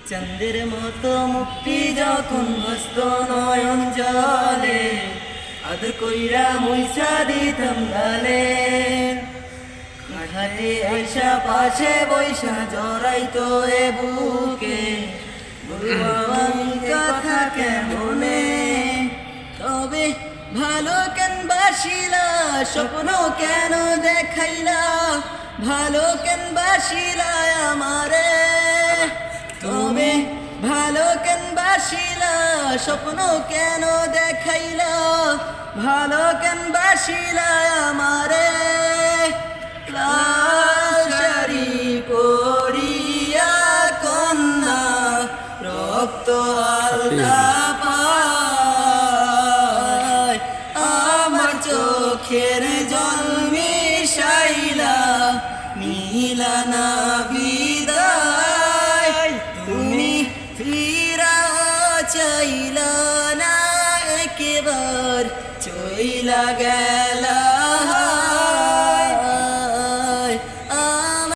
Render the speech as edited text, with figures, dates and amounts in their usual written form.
চন্দ্রের মতো মুক্তি যখন হস্ত নয়ন জলে আদর কইরা মুইসা দিতাম গালে ঘাটে আইসা পাশে বৈশা জড়াইতো এ বুকে কথা কেমনে তবে ভালো কেন বাসিলা স্বপ্ন কেন দেখাইলা ভালো কেন বাসিলা আমারে তবে ভালো কেন বাসিলা স্বপ্ন কেন দেখাইলা ভালো কেন বাসিলা আমারে লাল শাড়ি পরিয়া কন্যা রক্ত আলতা পায় আমার চোখের জল মিশাইলা নীলা না বিদায় তুমি ফিরা চাইলা না একেবার চইলা গেলা